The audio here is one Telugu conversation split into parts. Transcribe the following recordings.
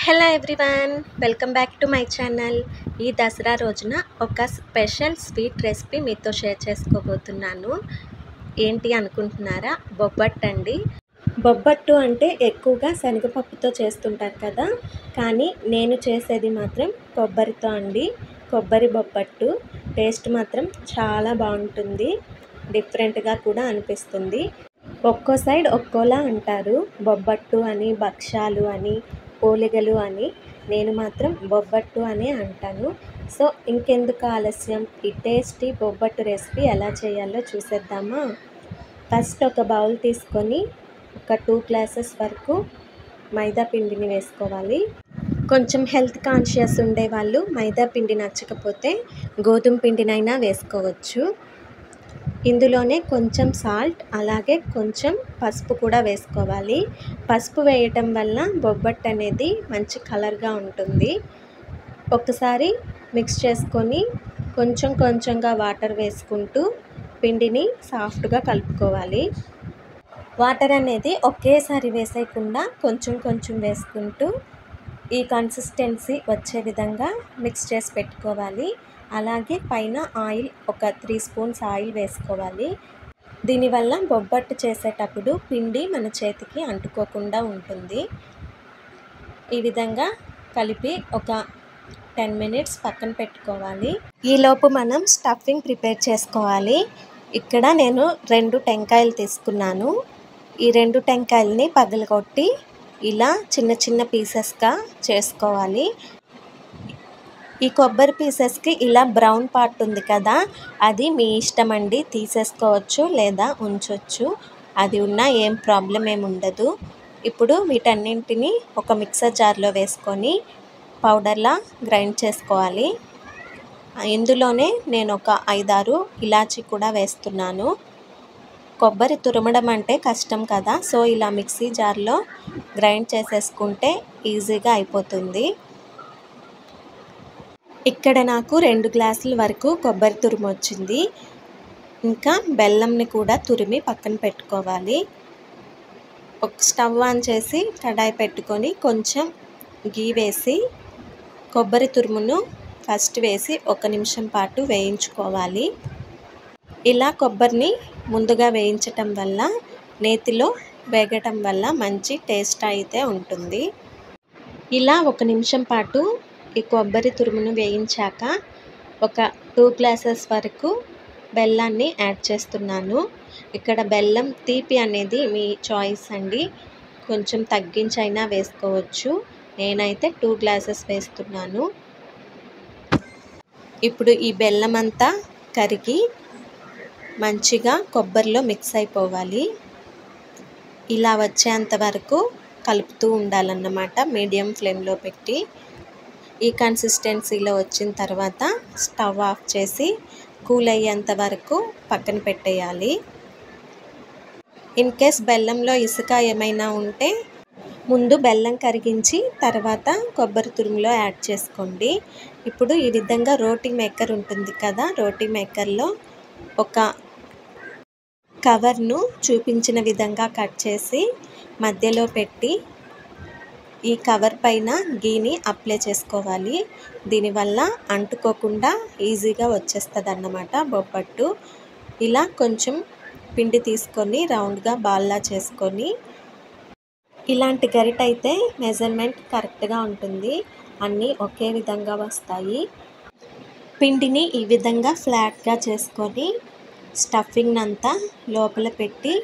Hello everyone, welcome back to my channel. ఈ దసరా రోజున ఒక స్పెషల్ స్వీట్ రెసిపీ మీతో షేర్ చేసుకోబోతున్నాను. ఏంటి అనుకుంటున్నారా? బొబ్బట్టు అండి. బొబ్బట్టు అంటే ఎక్కువగా శనగపప్పుతో చేస్తుంటారు కదా, కానీ నేను చేసేది మాత్రం కొబ్బరితో అండి. కొబ్బరి బొబ్బట్టు టేస్ట్ మాత్రం చాలా బాగుంటుంది, డిఫరెంట్గా కూడా అనిపిస్తుంది. ఒక్కో సైడ్ ఒక్కోలా అంటారు, బొబ్బట్టు అని, భక్షాలు అని, పోలిగలు అని. నేను మాత్రం బొబ్బట్టు అనే అంటాను. సో ఇంకెందుకు ఆలస్యం, ఈ టేస్టీ బొబ్బట్టు రెసిపీ ఎలా చేయాలో చూసేద్దామా? ఫస్ట్ ఒక బౌల్ తీసుకొని ఒక 2 గ్లాసెస్ వరకు మైదా పిండిని వేసుకోవాలి. కొంచెం హెల్త్ కాన్షియస్ ఉండేవాళ్ళు మైదా పిండి నచ్చకపోతే గోధుమ పిండినైనా వేసుకోవచ్చు. ఇందులోనే కొంచెం సాల్ట్, అలాగే కొంచెం పసుపు కూడా వేసుకోవాలి. పసుపు వేయటం వల్ల బొబ్బట్టు అనేది మంచి కలర్గా ఉంటుంది. ఒకసారి మిక్స్ చేసుకొని కొంచెం కొంచెంగా వాటర్ వేసుకుంటూ పిండిని సాఫ్ట్గా కలుపుకోవాలి. వాటర్ అనేది ఒకేసారి వేసేయకుండా కొంచెం కొంచెం వేసుకుంటూ ఈ కన్సిస్టెన్సీ వచ్చే విధంగా మిక్స్ చేసి పెట్టుకోవాలి. అలాగే పైన ఆయిల్, ఒక 3 స్పూన్స్ ఆయిల్ వేసుకోవాలి. దీనివల్ల బొబ్బట్టు చేసేటప్పుడు పిండి మన చేతికి అంటుకోకుండా ఉంటుంది. ఈ విధంగా కలిపి ఒక 10 మినిట్స్ పక్కన పెట్టుకోవాలి. ఈలోపు మనం స్టఫింగ్ ప్రిపేర్ చేసుకోవాలి. ఇక్కడ నేను 2 టెంకాయలు తీసుకున్నాను. ఈ 2 టెంకాయలని పగలగొట్టి ఇలా చిన్న చిన్న పీసెస్గా చేసుకోవాలి. ఈ కొబ్బరి పీసెస్కి ఇలా బ్రౌన్ పార్ట్ ఉంది కదా, అది మీ ఇష్టం అండి, తీసేసుకోవచ్చు లేదా ఉంచవచ్చు. అది ఉన్నా ఏం ప్రాబ్లం ఏమి ఉండదు. ఇప్పుడు వీటన్నింటినీ ఒక మిక్సర్ జార్లో వేసుకొని పౌడర్లా గ్రైండ్ చేసుకోవాలి. ఇందులోనే నేను ఒక 5-6 ఇలాచీ కూడా వేస్తున్నాను. కొబ్బరి తురమడం అంటే కష్టం కదా, సో ఇలా మిక్సీ జార్లో గ్రైండ్ చేసేసుకుంటే ఈజీగా అయిపోతుంది. ఇక్కడ నాకు 2 గ్లాసుల వరకు కొబ్బరి తురుము వచ్చింది. ఇంకా బెల్లంని కూడా తురిమి పక్కన పెట్టుకోవాలి. ఒక స్టవ్ ఆన్ చేసి కడాయి పెట్టుకొని కొంచెం గీ వేసి కొబ్బరి తురుమును ఫస్ట్ వేసి 1 నిమిషం పాటు వేయించుకోవాలి. ఇలా కొబ్బరిని ముందుగా వేయించటం వల్ల, నేతిలో వేగటం వల్ల మంచి టేస్ట్ అయితే ఉంటుంది. ఇలా 1 నిమిషం పాటు ఈ కొబ్బరి తురుమును వేయించాక ఒక 2 గ్లాసెస్ వరకు బెల్లాన్ని యాడ్ చేస్తున్నాను. ఇక్కడ బెల్లం తీపి అనేది మీ చాయిస్ అండి, కొంచెం తగ్గించైనా వేసుకోవచ్చు. నేనైతే 2 గ్లాసెస్ వేస్తున్నాను. ఇప్పుడు ఈ బెల్లం అంతా కరిగి మంచిగా కొబ్బరిలో మిక్స్ అయిపోవాలి. ఇలా వచ్చేంత వరకు కలుపుతూ ఉండాలన్నమాట, మీడియం ఫ్లేమ్లో పెట్టి. ఈ కన్సిస్టెన్సీలో వచ్చిన తర్వాత స్టవ్ ఆఫ్ చేసి కూల్ అయ్యేంత వరకు పక్కన పెట్టేయాలి. ఇన్ కేస్ బెల్లంలో ఇసుక ఏమైనా ఉంటే ముందు బెల్లం కరిగించి తర్వాత కొబ్బరి తురుములో యాడ్ చేసుకోండి. ఇప్పుడు ఈ విధంగా రోటీ మేకర్ ఉంటుంది కదా, రోటీ మేకర్లో ఒక కవర్ను చూపించిన విధంగా కట్ చేసి మధ్యలో పెట్టి ఈ కవర్ పైన గీని అప్లై చేసుకోవాలి. దీనివల్ల అంటుకోకుండా ఈజీగా వచ్చేస్తుంది అన్నమాట బొబ్బట్టు. ఇలా కొంచెం పిండి తీసుకొని రౌండ్గా బాల్లా చేసుకొని, ఇలాంటి గరిట అయితే మెజర్మెంట్ కరెక్ట్గా ఉంటుంది, అన్నీ ఒకే విధంగా వస్తాయి. పిండిని ఈ విధంగా ఫ్లాట్గా చేసుకొని స్టఫింగ్ అంతా లోపల పెట్టి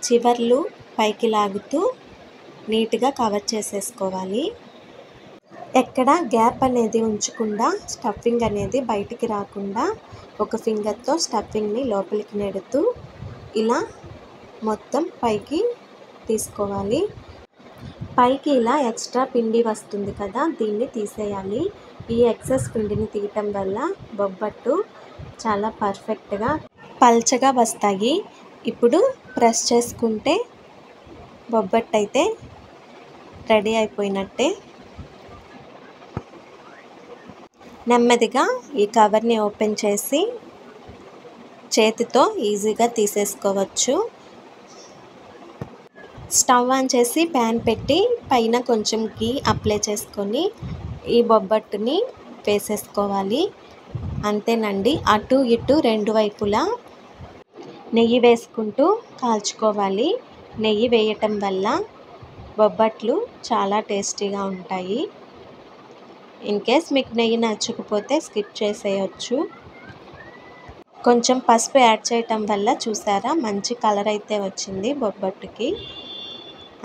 చివర్లు పైకి లాగుతూ నీట్గా కవర్ చేసేసుకోవాలి. ఎక్కడ గ్యాప్ అనేది ఉంచకుండా, స్టఫింగ్ అనేది బయటికి రాకుండా ఒక ఫింగర్తో స్టఫింగ్ని లోపలికి నెడుతూ ఇలా మొత్తం పైకి తీసుకోవాలి. పైకి ఇలా ఎక్స్ట్రా పిండి వస్తుంది కదా, దీన్ని తీసేయాలి. ఈ ఎక్సెస్ పిండిని తీయటం వల్ల బొబ్బట్టు చాలా పర్ఫెక్ట్గా పల్చగా వస్తాయి. ఇప్పుడు ప్రెస్ చేసుకుంటే బొబ్బట్టు అయితే రెడీ అయిపోయినట్టే. నెమ్మదిగా ఈ కవర్ని ఓపెన్ చేసి చేతితో ఈజీగా తీసేసుకోవచ్చు. స్టవ్ ఆన్ చేసి ప్యాన్ పెట్టి పైన కొంచెం గీ అప్లై చేసుకొని ఈ బొబ్బట్టుని వేసేసుకోవాలి. అంతేనండి, అటు ఇటు రెండు వైపులా నెయ్యి వేసుకుంటూ కాల్చుకోవాలి. నెయ్యి వేయటం వల్ల బొబ్బట్లు చాలా టేస్టీగా ఉంటాయి. ఇన్ కేస్ మీకు నెయ్యి నచ్చకపోతే స్కిప్ చేసేయచ్చు. కొంచెం పసుపు యాడ్ చేయటం వల్ల చూసారా మంచి కలర్ అయితే వచ్చింది బొబ్బట్టుకి.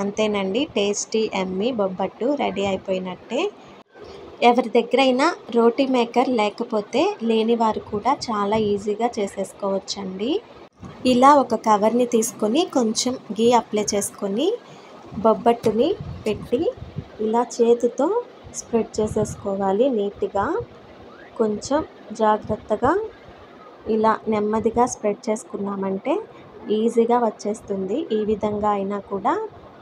అంతేనండి, టేస్టీ యమ్మీ బొబ్బట్టు రెడీ అయిపోయినట్టే. ఎవరి దగ్గరైనా రోటీ మేకర్ లేకపోతే లేని వారు కూడా చాలా ఈజీగా చేసేసుకోవచ్చండి. ఇలా ఒక కవర్ని తీసుకొని కొంచెం గీ అప్లై చేసుకొని బొబ్బట్టుని పెట్టి ఇలా చేతితో స్ప్రెడ్ చేసేసుకోవాలి నీట్గా. కొంచెం జాగ్రత్తగా ఇలా నెమ్మదిగా స్ప్రెడ్ చేసుకున్నామంటే ఈజీగా వచ్చేస్తుంది. ఈ విధంగా అయినా కూడా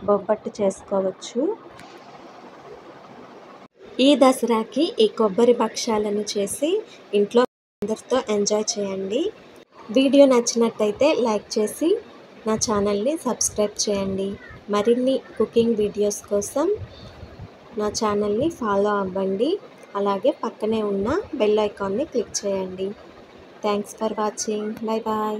బొబ్బట్టు చేసుకోవచ్చు. ఈ దసరాకి ఈ కొబ్బరి భక్షాలను చేసి ఇంట్లో అందరితో ఎంజాయ్ చేయండి. వీడియో నచ్చినట్టయితే లైక్ చేసి నా ఛానల్ని సబ్స్క్రైబ్ చేయండి. మరిన్ని కుకింగ్ వీడియోస్ కోసం నా ఛానల్ని ఫాలో అవ్వండి. అలాగే పక్కనే ఉన్న బెల్ ఐకాన్ని క్లిక్ చేయండి. Thanks for watching. Bye bye.